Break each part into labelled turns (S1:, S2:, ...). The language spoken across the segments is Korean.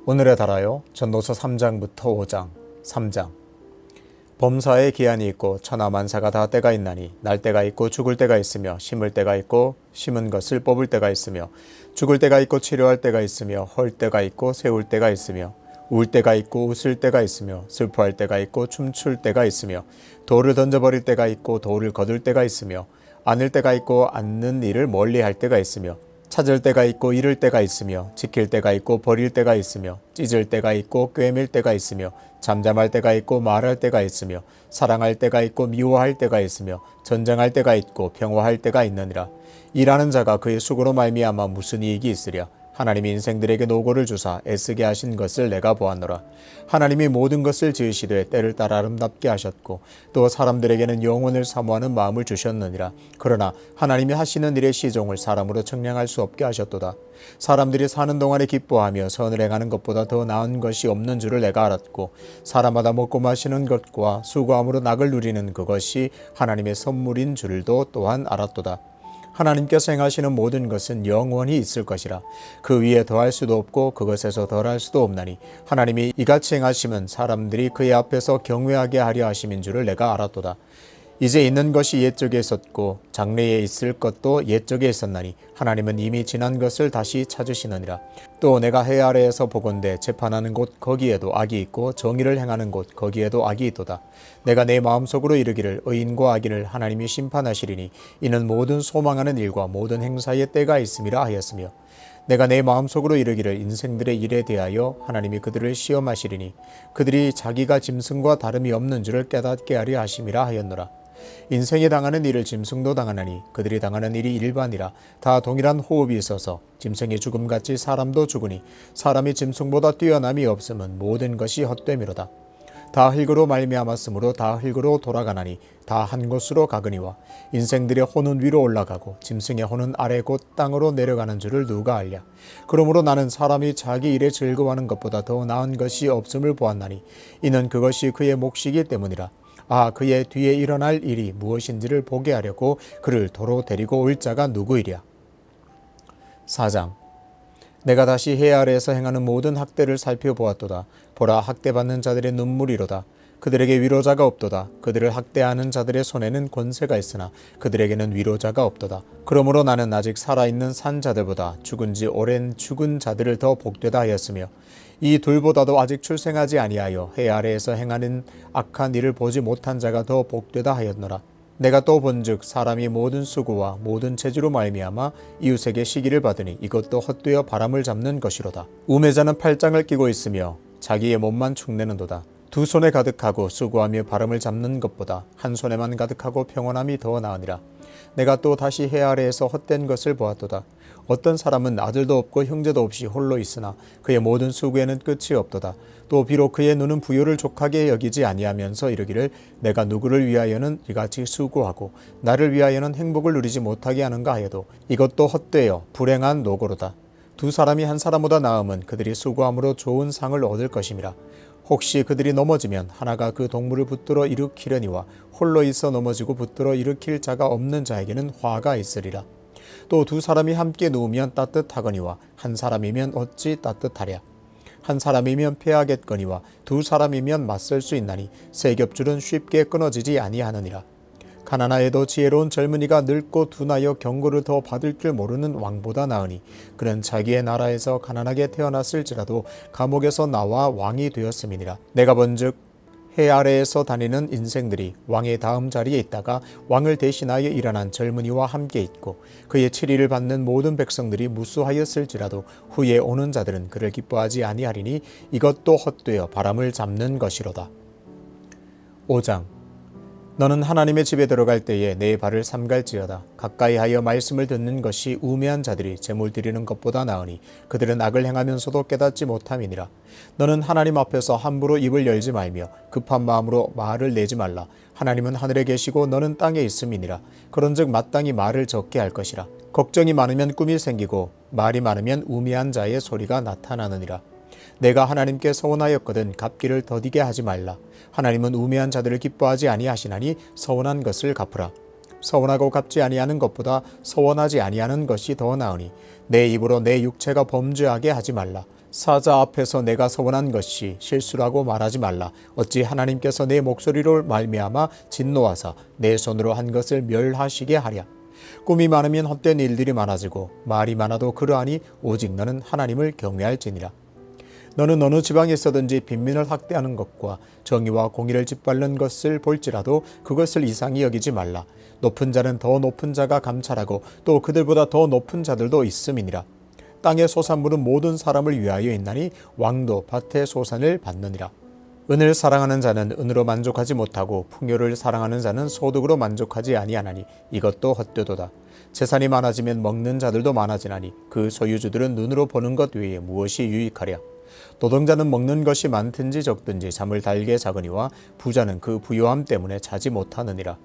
S1: 오늘의 달아요. 전도서 3장부터 5장. 3장. 범사에 기한이 있고 천하만사가 다 때가 있나니 날 때가 있고 죽을 때가 있으며 심을 때가 있고 심은 것을 뽑을 때가 있으며 죽을 때가 있고 치료할 때가 있으며 헐 때가 있고 세울 때가 있으며 울 때가 있고 웃을 때가 있으며 슬퍼할 때가 있고 춤출 때가 있으며 돌을 던져버릴 때가 있고 돌을 거둘 때가 있으며 안을 때가 있고 앉는 일을 멀리할 때가 있으며 찾을 때가 있고 잃을 때가 있으며 지킬 때가 있고 버릴 때가 있으며 찢을 때가 있고 꿰맬 때가 있으며 잠잠할 때가 있고 말할 때가 있으며 사랑할 때가 있고 미워할 때가 있으며 전쟁할 때가 있고 평화할 때가 있느니라. 일하는 자가 그의 수고로 말미암아 무슨 이익이 있으랴. 하나님이 인생들에게 노고를 주사 애쓰게 하신 것을 내가 보았노라. 하나님이 모든 것을 지으시되 때를 따라 아름답게 하셨고 또 사람들에게는 영원을 사모하는 마음을 주셨느니라. 그러나 하나님이 하시는 일의 시종을 사람으로 측량할 수 없게 하셨도다. 사람들이 사는 동안에 기뻐하며 선을 행하는 것보다 더 나은 것이 없는 줄을 내가 알았고 사람마다 먹고 마시는 것과 수고함으로 낙을 누리는 그것이 하나님의 선물인 줄도 또한 알았도다. 하나님께서 행하시는 모든 것은 영원히 있을 것이라. 그 위에 더할 수도 없고 그것에서 덜할 수도 없나니 하나님이 이같이 행하심은 사람들이 그의 앞에서 경외하게 하려 하심인 줄을 내가 알았도다. 이제 있는 것이 옛적에 있었고 장래에 있을 것도 옛적에 있었나니 하나님은 이미 지난 것을 다시 찾으시느니라. 또 내가 해 아래에서 보건대 재판하는 곳 거기에도 악이 있고 정의를 행하는 곳 거기에도 악이 있도다. 내가 내 마음속으로 이르기를 의인과 악인을 하나님이 심판하시리니 이는 모든 소망하는 일과 모든 행사의 때가 있음이라 하였으며 내가 내 마음속으로 이르기를 인생들의 일에 대하여 하나님이 그들을 시험하시리니 그들이 자기가 짐승과 다름이 없는 줄을 깨닫게 하려 하심이라 하였노라. 인생에 당하는 일을 짐승도 당하나니 그들이 당하는 일이 일반이라. 다 동일한 호흡이 있어서 짐승이 죽음같이 사람도 죽으니 사람이 짐승보다 뛰어남이 없음은 모든 것이 헛됨이로다. 다 흙으로 말미암았으므로 다 흙으로 돌아가나니 다 한 곳으로 가거니와 인생들의 혼은 위로 올라가고 짐승의 혼은 아래 곧 땅으로 내려가는 줄을 누가 알랴. 그러므로 나는 사람이 자기 일에 즐거워하는 것보다 더 나은 것이 없음을 보았나니 이는 그것이 그의 몫이기 때문이라. 그의 뒤에 일어날 일이 무엇인지를 보게 하려고 그를 도로 데리고 올 자가 누구이랴. 4장. 내가 다시 해 아래에서 행하는 모든 학대를 살펴보았도다. 보라, 학대받는 자들의 눈물이로다. 그들에게 위로자가 없도다. 그들을 학대하는 자들의 손에는 권세가 있으나 그들에게는 위로자가 없도다. 그러므로 나는 아직 살아있는 산 자들보다 죽은 지 오랜 죽은 자들을 더 복되다 하였으며 이 둘보다도 아직 출생하지 아니하여 해 아래에서 행하는 악한 일을 보지 못한 자가 더 복되다 하였노라. 내가 또 본즉 사람이 모든 수고와 모든 재주로 말미암아 이웃에게 시기를 받으니 이것도 헛되어 바람을 잡는 것이로다. 우매자는 팔짱을 끼고 있으며 자기의 몸만 축내는도다. 두 손에 가득하고 수고하며 바람을 잡는 것보다 한 손에만 가득하고 평온함이 더 나으니라. 내가 또 다시 해 아래에서 헛된 것을 보았도다. 어떤 사람은 아들도 없고 형제도 없이 홀로 있으나 그의 모든 수고에는 끝이 없도다. 또 비록 그의 눈은 부요를 족하게 여기지 아니하면서 이르기를 내가 누구를 위하여는 이같이 수고하고 나를 위하여는 행복을 누리지 못하게 하는가 하여도 이것도 헛되어 불행한 노고로다. 두 사람이 한 사람보다 나음은 그들이 수고함으로 좋은 상을 얻을 것임이라. 혹시 그들이 넘어지면 하나가 그 동물을 붙들어 일으키려니와 홀로 있어 넘어지고 붙들어 일으킬 자가 없는 자에게는 화가 있으리라. 또 두 사람이 함께 누우면 따뜻하거니와 한 사람이면 어찌 따뜻하랴. 한 사람이면 패하겠거니와 두 사람이면 맞설 수 있나니 세 겹줄은 쉽게 끊어지지 아니하느니라. 가난하여도 지혜로운 젊은이가 늙고 둔하여 경고를 더 받을 줄 모르는 왕보다 나으니 그는 자기의 나라에서 가난하게 태어났을지라도 감옥에서 나와 왕이 되었음이니라. 내가 본즉 해 아래에서 다니는 인생들이 왕의 다음 자리에 있다가 왕을 대신하여 일어난 젊은이와 함께 있고 그의 치리를 받는 모든 백성들이 무수하였을지라도 후에 오는 자들은 그를 기뻐하지 아니하리니 이것도 헛되어 바람을 잡는 것이로다. 5장. 너는 하나님의 집에 들어갈 때에 내 발을 삼갈지어다. 가까이 하여 말씀을 듣는 것이 우매한 자들이 제물 드리는 것보다 나으니 그들은 악을 행하면서도 깨닫지 못함이니라. 너는 하나님 앞에서 함부로 입을 열지 말며 급한 마음으로 말을 내지 말라. 하나님은 하늘에 계시고 너는 땅에 있음이니라. 그런즉 마땅히 말을 적게 할 것이라. 걱정이 많으면 꿈이 생기고 말이 많으면 우매한 자의 소리가 나타나느니라. 내가 하나님께 서원하였거든 갚기를 더디게 하지 말라. 하나님은 우매한 자들을 기뻐하지 아니하시나니 서원한 것을 갚으라. 서원하고 갚지 아니하는 것보다 서원하지 아니하는 것이 더 나으니 내 입으로 내 육체가 범죄하게 하지 말라. 사자 앞에서 내가 서원한 것이 실수라고 말하지 말라. 어찌 하나님께서 내 목소리로 말미암아 진노하사 내 손으로 한 것을 멸하시게 하랴. 꿈이 많으면 헛된 일들이 많아지고 말이 많아도 그러하니 오직 너는 하나님을 경외할지니라. 너는 어느 지방에 있어든지 빈민을 학대하는 것과 정의와 공의를 짓밟는 것을 볼지라도 그것을 이상히 여기지 말라. 높은 자는 더 높은 자가 감찰하고 또 그들보다 더 높은 자들도 있음이니라. 땅의 소산물은 모든 사람을 위하여 있나니 왕도 밭의 소산을 받느니라. 은을 사랑하는 자는 은으로 만족하지 못하고 풍요를 사랑하는 자는 소득으로 만족하지 아니하나니 이것도 헛되도다. 재산이 많아지면 먹는 자들도 많아지나니 그 소유주들은 눈으로 보는 것 외에 무엇이 유익하랴. 노동자는 먹는 것이 많든지 적든지 잠을 달게 자거니와 부자는 그 부요함 때문에 자지 못하느니라.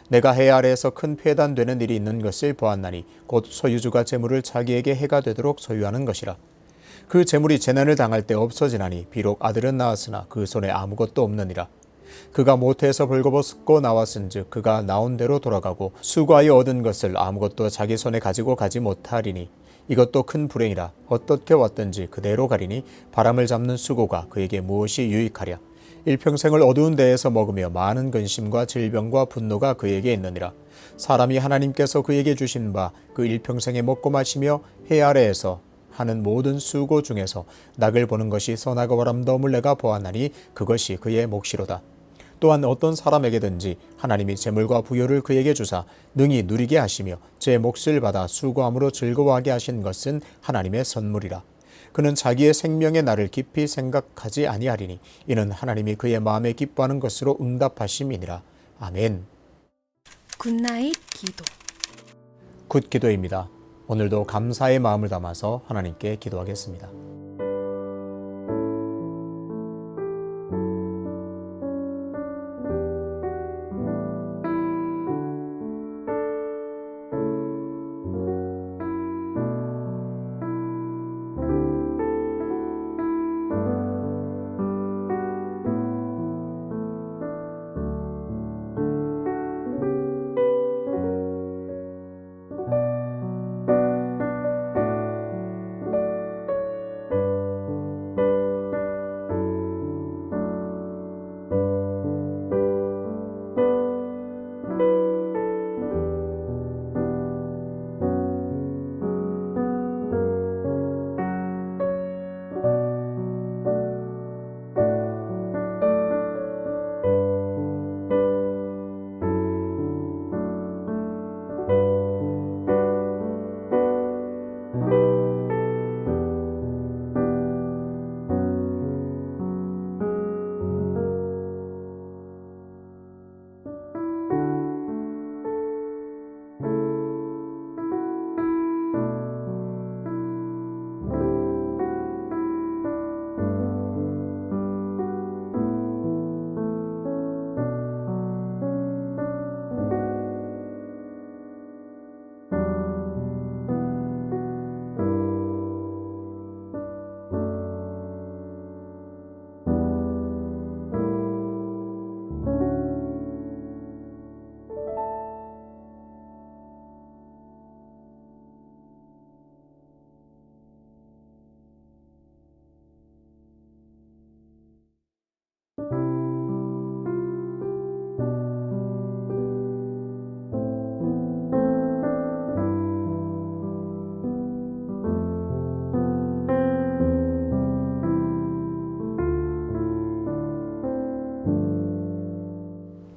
S1: 내가 해 아래에서 큰 폐단되는 일이 있는 것을 보았나니 곧 소유주가 재물을 자기에게 해가 되도록 소유하는 것이라. 그 재물이 재난을 당할 때 없어지나니 비록 아들은 낳았으나 그 손에 아무것도 없느니라. 그가 모태에서 벌거벗고 나왔은즉 그가 나온 대로 돌아가고 수고하여 얻은 것을 아무것도 자기 손에 가지고 가지 못하리니 이것도 큰 불행이라. 어떻게 왔든지 그대로 가리니 바람을 잡는 수고가 그에게 무엇이 유익하랴. 일평생을 어두운 데에서 먹으며 많은 근심과 질병과 분노가 그에게 있느니라. 사람이 하나님께서 그에게 주신 바 그 일평생에 먹고 마시며 해 아래에서 하는 모든 수고 중에서 낙을 보는 것이 선하고 아름다움을 내가 보았나니 그것이 그의 몫이로다. 또한 어떤 사람에게든지 하나님이 재물과 부요를 그에게 주사 능히 누리게 하시며 제 몫을 받아 수고함으로 즐거워하게 하신 것은 하나님의 선물이라. 그는 자기의 생명의 날을 깊이 생각하지 아니하리니 이는 하나님이 그의 마음에 기뻐하는 것으로 응답하심이니라. 아멘.
S2: 굿나잇 기도.
S1: 굿 기도입니다. 오늘도 감사의 마음을 담아서 하나님께 기도하겠습니다.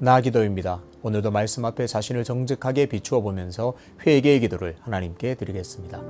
S1: 나기도입니다. 오늘도 말씀 앞에 자신을 정직하게 비추어 보면서 회개의 기도를 하나님께 드리겠습니다.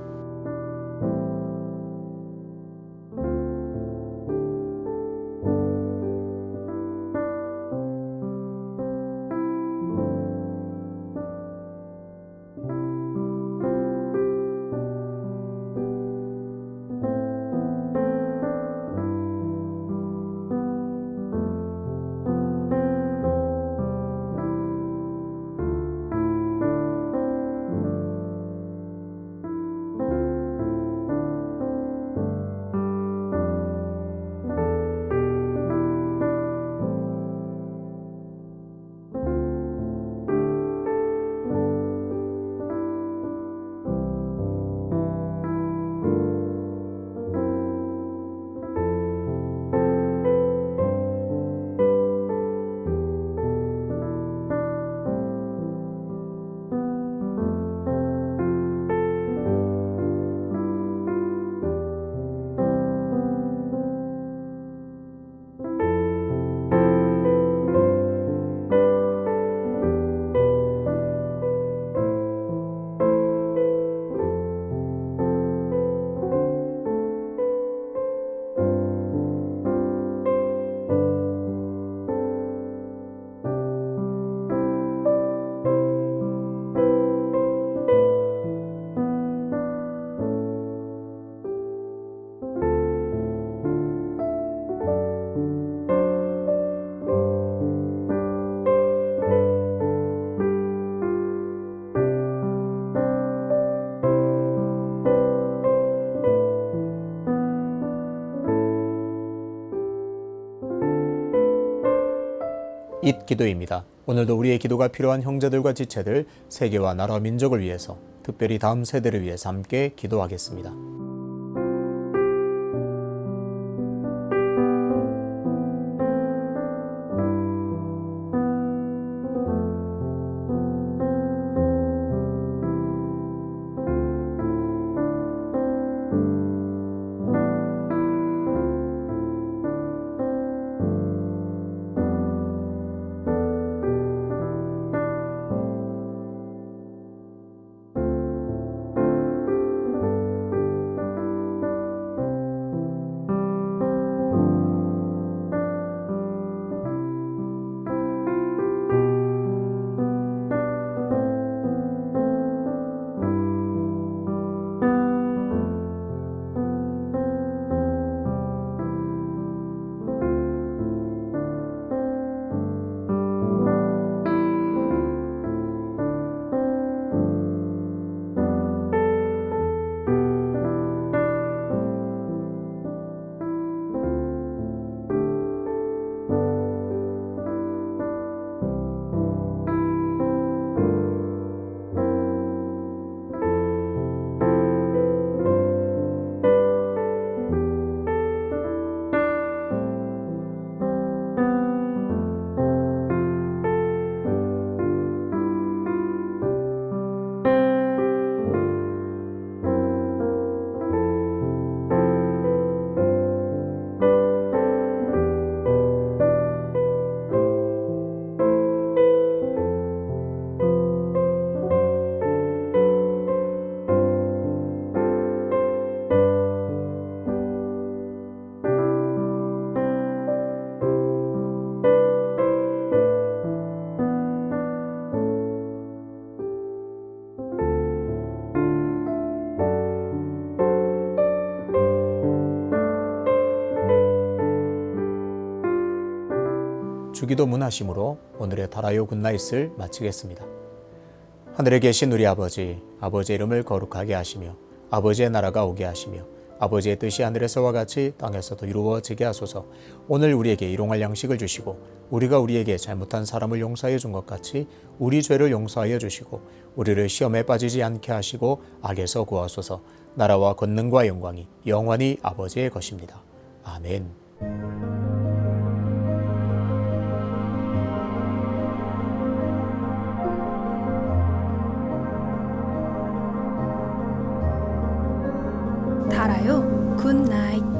S1: 잇 기도입니다. 오늘도 우리의 기도가 필요한 형제들과 지체들, 세계와 나라 민족을 위해서, 특별히 다음 세대를 위해서 함께 기도하겠습니다. 주기도 문하심으로 오늘의 달아요 굿나잇을 마치겠습니다. 하늘에 계신 우리 아버지, 아버지의 이름을 거룩하게 하시며 아버지의 나라가 오게 하시며 아버지의 뜻이 하늘에서와 같이 땅에서도 이루어지게 하소서. 오늘 우리에게 일용할 양식을 주시고 우리가 우리에게 잘못한 사람을 용서해 준 것 같이 우리 죄를 용서하여 주시고 우리를 시험에 빠지지 않게 하시고 악에서 구하소서. 나라와 권능과 영광이 영원히 아버지의 것입니다. 아멘.
S2: 달아요 굿나잇.